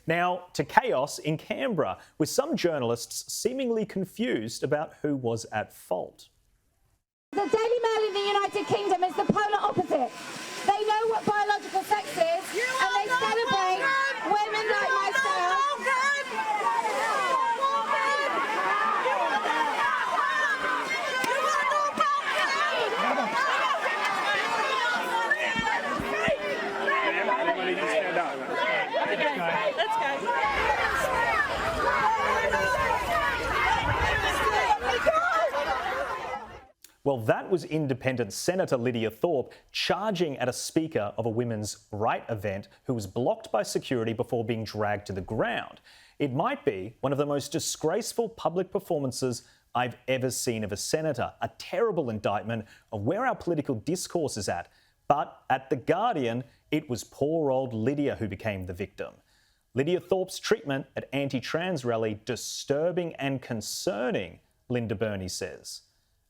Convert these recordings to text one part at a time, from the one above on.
Now to chaos in Canberra, with some journalists seemingly confused about who was at fault. The Daily Mail in the United Kingdom is the polar opposite. They know what biological sex is, and they celebrate women like myself. Let's go. Well, that was Independent Senator Lidia Thorpe charging at a speaker of a women's right event who was blocked by security before being dragged to the ground. It might be one of the most disgraceful public performances I've ever seen of a senator, a terrible indictment of where our political discourse is at. But at The Guardian, it was poor old Lidia who became the victim. Lidia Thorpe's treatment at anti-trans rally disturbing and concerning, Linda Burney says.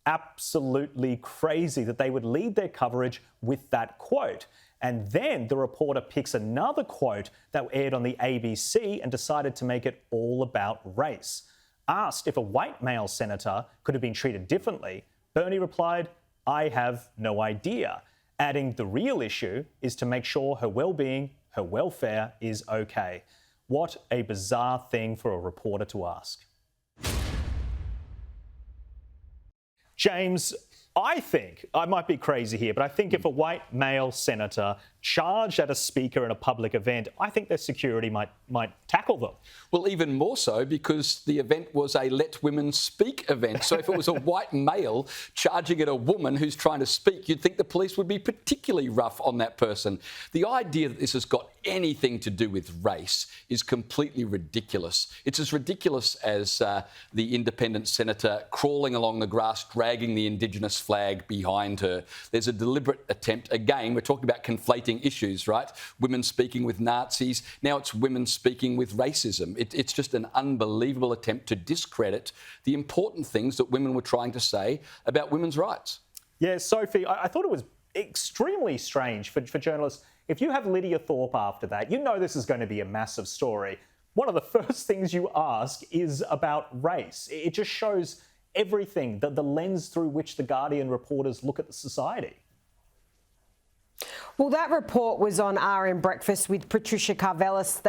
Absolutely crazy that they would lead their coverage with that quote. And then the reporter picks another quote that aired on the ABC and decided to make it all about race. Asked if a white male senator could have been treated differently, Burney replied, "I have no idea," adding the real issue is to make sure her well-being, her welfare is okay. What a bizarre thing for a reporter to ask. James, I think, I might be crazy here, but I think if a white male senator charged at a speaker in a public event, I think their security might tackle them. Well, even more so because the event was a Let Women Speak event. So if it was a white male charging at a woman who's trying to speak, you'd think the police would be particularly rough on that person. The idea that this has got anything to do with race is completely ridiculous. It's as ridiculous as the independent senator crawling along the grass, dragging the Indigenous flag behind her. There's a deliberate attempt. Again, we're talking about conflating issues, right? Women speaking with Nazis. Now it's women speaking with racism. It's just an unbelievable attempt to discredit the important things that women were trying to say about women's rights. Yeah, Sophie, I thought it was extremely strange for journalists. If you have Lidia Thorpe after that, you know this is going to be a massive story. One of the first things you ask is about race. It just shows everything, the lens through which the Guardian reporters look at the society. Well, that report was on RM Breakfast with Patricia Karvelis.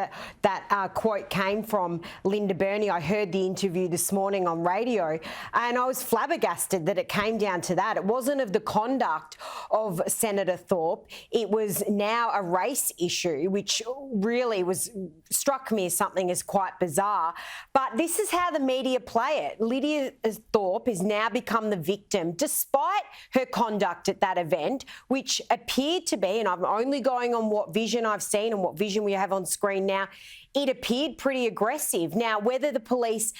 That quote came from Linda Burney. I heard the interview this morning on radio, and I was flabbergasted that it came down to that. It wasn't of the conduct of Senator Thorpe. It was now a race issue, which really struck me as something as quite bizarre. But this is how the media play it. Lidia Thorpe has now become the victim, despite her conduct at that event, which appeared to be, and I'm only going on what vision I've seen and what vision we have on screen now, it appeared pretty aggressive. Now, whether the police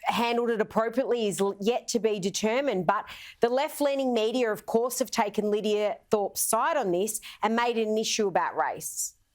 handled it appropriately is yet to be determined, but the left-leaning media, of course, have taken Lidia Thorpe's side on this and made it an issue about race.